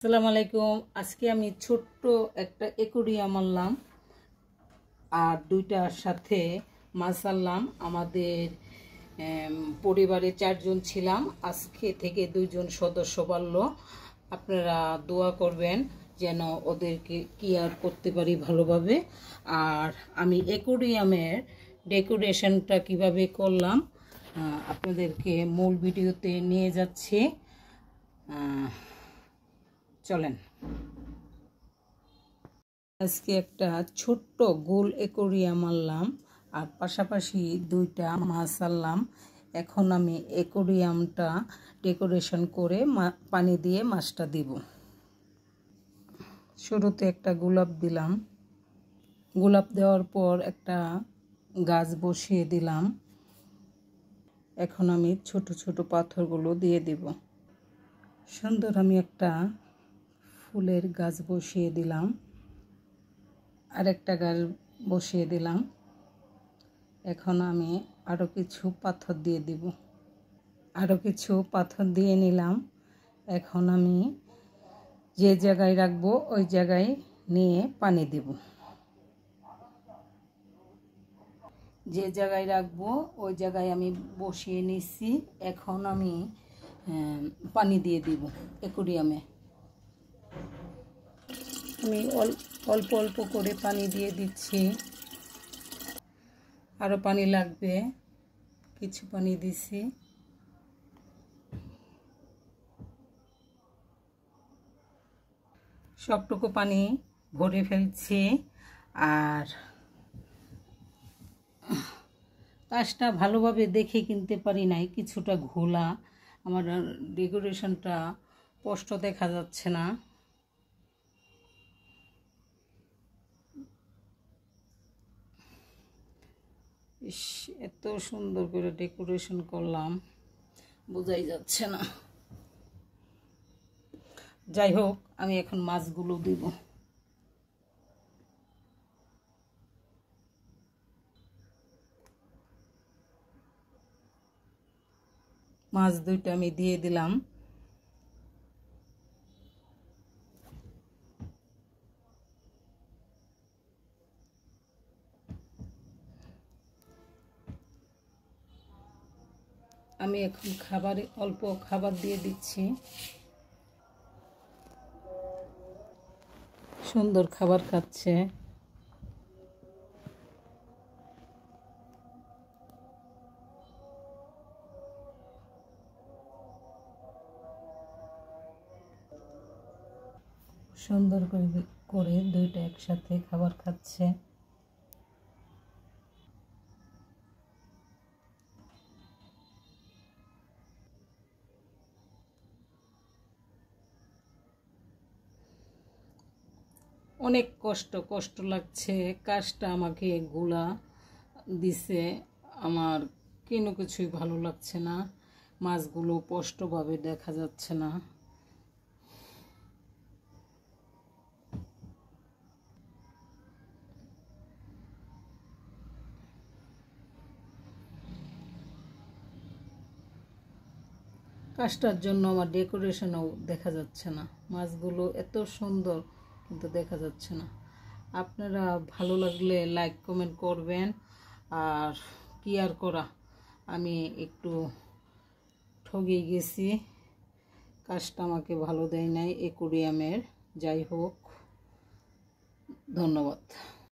আসসালামু আলাইকুম। আজকে আমি ছোট্ট একটা অ্যাকোয়ারিয়াম আনলাম আর দুইটার সাথে মাছ আনলাম। আমাদের পরিবারে 4 জন ছিলাম, আজকে থেকে 2 জন সদস্য বাড়লো। আপনারা দোয়া করবেন যেন ওদেরকে কেয়ার করতে পারি ভালোভাবে। আর আমি অ্যাকোয়ারিয়ামের ডেকোরেশনটা কিভাবে করলাম আপনাদেরকে মূল ভিডিওতে নিয়ে যাচ্ছি। চলেন। আজকে একটা ছোট্ট গোল অ্যাকোয়ারিয়াম আনলাম আর পাশাপাশি 2টা মাছ আনলাম। এখন আমি অ্যাকোয়ারিয়ামটা ডেকোরেশন করে পানি দিয়ে মাছটা দিব। শুরুতে একটা গোলাপ দিলাম, গোলাপ দেওয়ার পর একটা গাছ বসিয়ে দিলাম। এখন আমি ছোট ছোট পাথরগুলো দিয়ে দিব। সুন্দর আমি একটা ফুলের গাছ বসিয়ে দিলাম, আরেকটা গাছ বসিয়ে দিলাম। এখন আমি আরও কিছু পাথর দিয়ে দিব, আরও কিছু পাথর দিয়ে নিলাম। এখন আমি যে জায়গায় রাখবো ওই জায়গায় নিয়ে পানি দিব। যে জায়গায় রাখবো ওই জায়গায় আমি বসিয়ে নিচ্ছি। এখন আমি পানি দিয়ে দিব অ্যাকোয়ারিয়ামে। আমি অল্প অল্প করে পানি দিয়ে দিচ্ছি, আরও পানি লাগবে, কিছু পানি দিছি। সবটুকু পানি ভরে ফেলছি। আর কাজটা ভালোভাবে দেখে কিনতে পারি নাই, কিছুটা ঘোলা, আমার ডেকোরেশনটা স্পষ্ট দেখা যাচ্ছে না। এত সুন্দর করে ডেকোরেশন করলাম, বোঝাই যাচ্ছে না। যাই হোক, আমি এখন মাছগুলো দিব। মাছ 2টা আমি দিয়ে দিলাম। আমি এখন অল্প খাবার দিয়ে দিচ্ছি। সুন্দর খাবার খাচ্ছে। সুন্দর করে 2টা একসাথে খাবার খাচ্ছে। অনেক কষ্ট লাগছে, কাজটা আমাকে গোলা দিছে, আমার কোনো কিছুই ভালো লাগছে না। মাছগুলো স্পষ্টভাবে দেখা যাচ্ছে না। কাজটার জন্য আমার ডেকোরেশনও দেখা যাচ্ছে না। মাছগুলো এত সুন্দর কিন্তু দেখা যাচ্ছে না। আপনারা ভালো লাগলে লাইক কমেন্ট করবেন। আর কি আর করা, আমি একটু ঠগে গেছি, কাজটা আমাকে ভালো দেয় নাই অ্যাকোয়ারিয়ামের। যাই হোক, ধন্যবাদ।